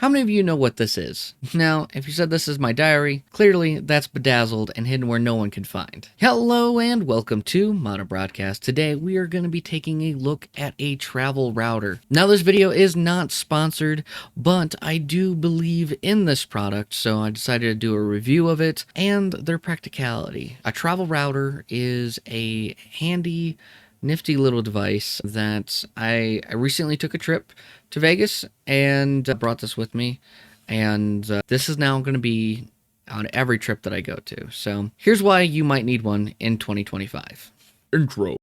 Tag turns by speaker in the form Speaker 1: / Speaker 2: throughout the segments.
Speaker 1: How many of you know what this is? Now, if you said this is my diary, clearly that's bedazzled and hidden where no one can find. Hello and welcome to Modern Broadcast. Today we are going to be taking a look at a travel router. Now this video is not sponsored, but I do believe in this product, so I decided to do a review of it and their practicality. A travel router is a handy, nifty little device that I recently took a trip to Vegas and brought this with me, and this is now going to be on every trip that I go to. So here's why you might need one in 2025. Intro.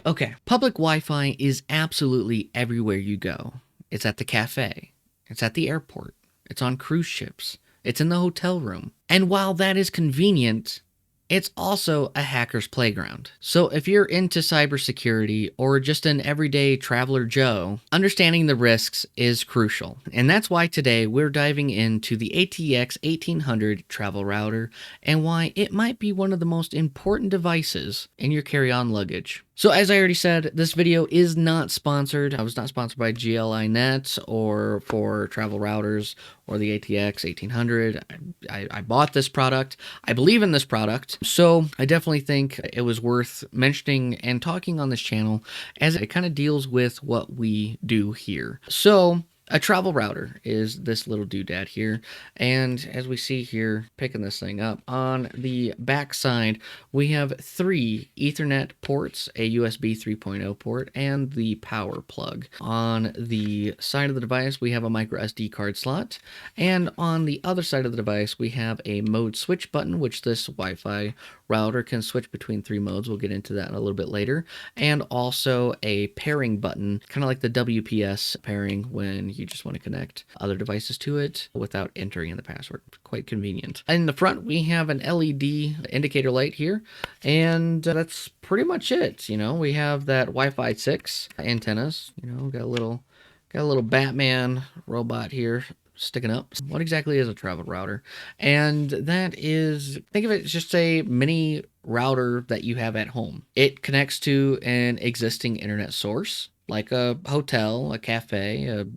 Speaker 1: Okay, public Wi-Fi is absolutely everywhere you go. It's at the cafe, it's at the airport, it's on cruise ships, it's in the hotel room. And while that is convenient, it's also a hacker's playground. So if you're into cybersecurity or just an everyday traveler Joe, understanding the risks is crucial. And that's why today we're diving into the ATX 1800 travel router and why it might be one of the most important devices in your carry-on luggage. So as I already said, this video is not sponsored. I was not sponsored by GLI Net or for travel routers or the ATX 1800. I bought this product. I believe in this product. So I definitely think it was worth mentioning and talking on this channel as it kind of deals with what we do here. So a travel router is this little doodad here, and as we see here, picking this thing up, on the back side, we have 3 Ethernet ports, a USB 3.0 port, and the power plug. On the side of the device, we have a micro SD card slot, and on the other side of the device, we have a mode switch button, which this Wi-Fi router can switch between 3 modes. We'll get into that a little bit later, and also a pairing button, kind of like the WPS pairing when you just want to connect other devices to it without entering in the password. Quite convenient. In the front, we have an LED indicator light here, and that's pretty much it. You know, we have that Wi-Fi 6 antennas. You know, got a little Batman robot here sticking up. What exactly is a travel router? And that is, think of it as just a mini router that you have at home. It connects to an existing internet source, like a hotel, a cafe, a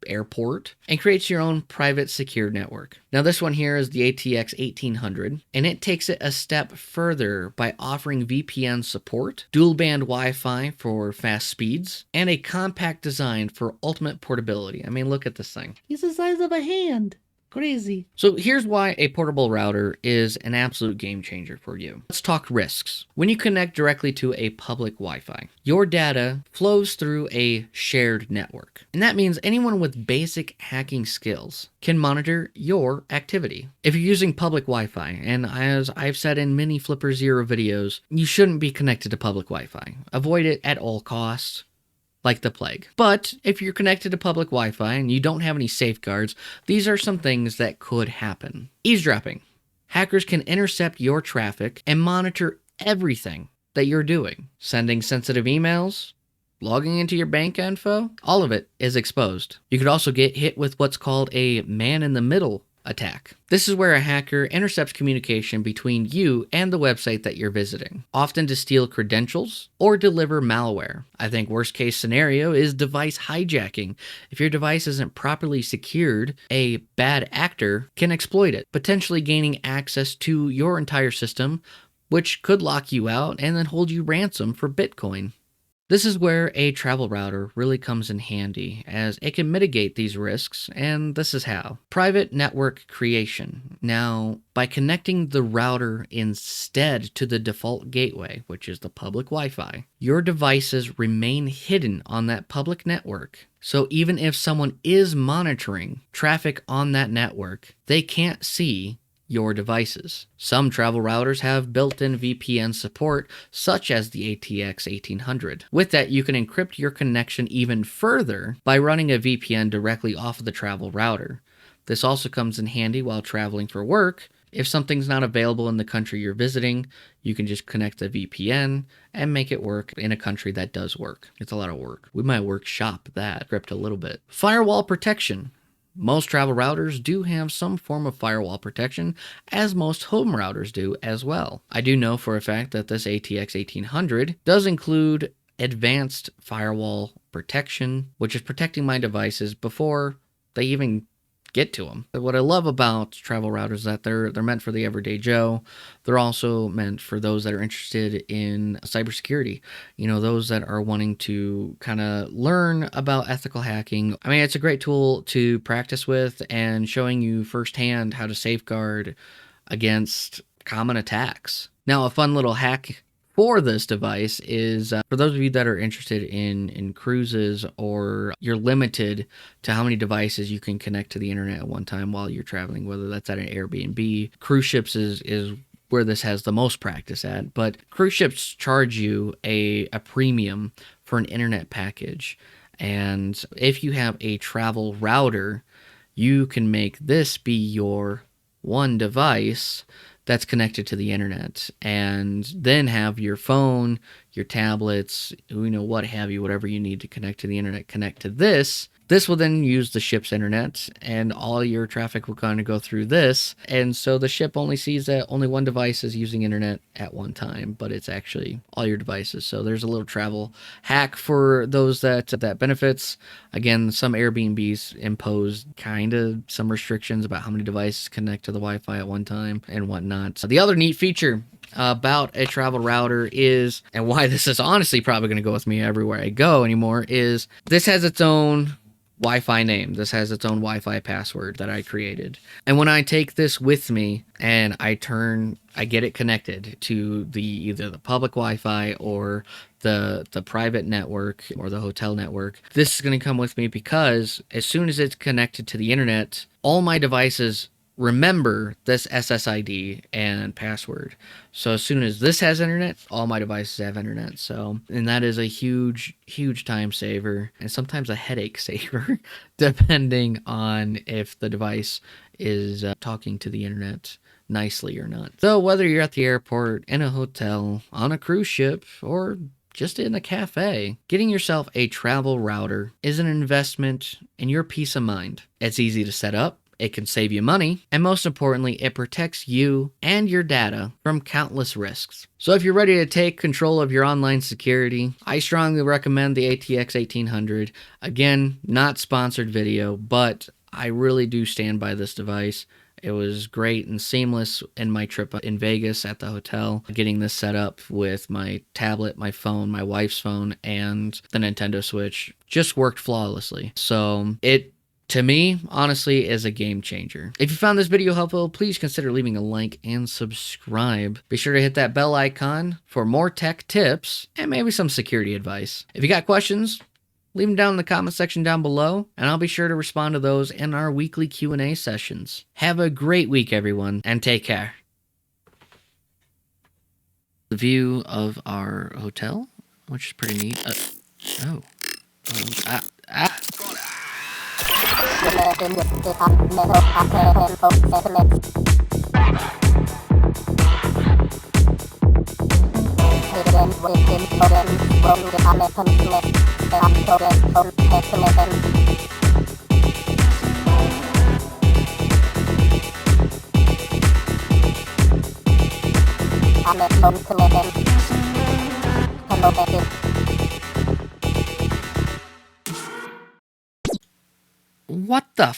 Speaker 1: airport, and creates your own private secure network. Now this one here is the ATX 1800, and it takes it a step further by offering VPN support, dual band Wi-Fi for fast speeds, and a compact design for ultimate portability. I mean, look at this thing. It's the size of a hand. Crazy. So here's why a portable router is an absolute game changer for you. Let's talk risks. When you connect directly to a public Wi-Fi, your data flows through a shared network. And that means anyone with basic hacking skills can monitor your activity. If you're using public Wi-Fi, and as I've said in many Flipper Zero videos, you shouldn't be connected to public Wi-Fi. Avoid it at all costs, like the plague. But if you're connected to public Wi-Fi and you don't have any safeguards, these are some things that could happen. Eavesdropping. Hackers can intercept your traffic and monitor everything that you're doing. Sending sensitive emails, logging into your bank info, all of it is exposed. You could also get hit with what's called a man-in-the-middle attack. This is where a hacker intercepts communication between you and the website that you're visiting, often to steal credentials or deliver malware. I think worst case scenario is device hijacking. If your device isn't properly secured, a bad actor can exploit it, potentially gaining access to your entire system, which could lock you out and then hold you ransom for Bitcoin. This is where a travel router really comes in handy, as it can mitigate these risks, and this is how. Private network creation. Now, by connecting the router instead to the default gateway, which is the public Wi-Fi, your devices remain hidden on that public network. So even if someone is monitoring traffic on that network, they can't see your devices. Some travel routers have built-in VPN support, such as the ATX 1800. With that, you can encrypt your connection even further by running a VPN directly off of the travel router. This also comes in handy while traveling for work. If something's not available in the country you're visiting, you can just connect the VPN and make it work in a country that does work. It's a lot of work. We might workshop that script a little bit. Firewall protection. Most travel routers do have some form of firewall protection, as most home routers do as well. I do know for a fact that this ATX 1800 does include advanced firewall protection, which is protecting my devices before they even get to them. What I love about travel routers is that they're meant for the everyday Joe. They're also meant for those that are interested in cybersecurity. You know, those that are wanting to kind of learn about ethical hacking. I mean, it's a great tool to practice with and showing you firsthand how to safeguard against common attacks. Now, a fun little hack for this device is for those of you that are interested in cruises, or you're limited to how many devices you can connect to the internet at one time while you're traveling, whether that's at an Airbnb. Cruise ships is where this has the most practice at, but cruise ships charge you a premium for an internet package. And if you have a travel router, you can make this be your one device that's connected to the internet, and then have your phone, your tablets, what have you, whatever you need to connect to the internet, connect to this. This will then use the ship's internet, and all your traffic will kind of go through this. And so the ship only sees that only one device is using internet at one time, but it's actually all your devices. So there's a little travel hack for those that benefits. Again, some Airbnbs impose kind of some restrictions about how many devices connect to the Wi-Fi at one time and whatnot. So the other neat feature about a travel router is, and why this is honestly probably going to go with me everywhere I go anymore, is this has its own Wi-Fi name. This has its own Wi-Fi password that I created. And when I take this with me and I get it connected to either the public Wi-Fi or the private network or the hotel network, this is going to come with me because as soon as it's connected to the internet, all my devices remember this SSID and password. So as soon as this has internet, all my devices have internet. And that is a huge, huge time saver, and sometimes a headache saver, depending on if the device is talking to the internet nicely or not. So whether you're at the airport, in a hotel, on a cruise ship, or just in a cafe, getting yourself a travel router is an investment in your peace of mind. It's easy to set up. It can save you money, and most importantly, it protects you and your data from countless risks. So if you're ready to take control of your online security, I strongly recommend the ATX 1800. Again, not sponsored video, but I really do stand by this device. It was great and seamless in my trip in Vegas at the hotel, getting this set up with my tablet, my phone, my wife's phone, and the Nintendo Switch. Just worked flawlessly. So it, to me, honestly, is a game changer. If you found this video helpful, please consider leaving a like and subscribe. Be sure to hit that bell icon for more tech tips and maybe some security advice. If you got questions, leave them down in the comment section down below, and I'll be sure to respond to those in our weekly Q&A sessions. Have a great week, everyone, and take care. The view of our hotel, which is pretty neat. What the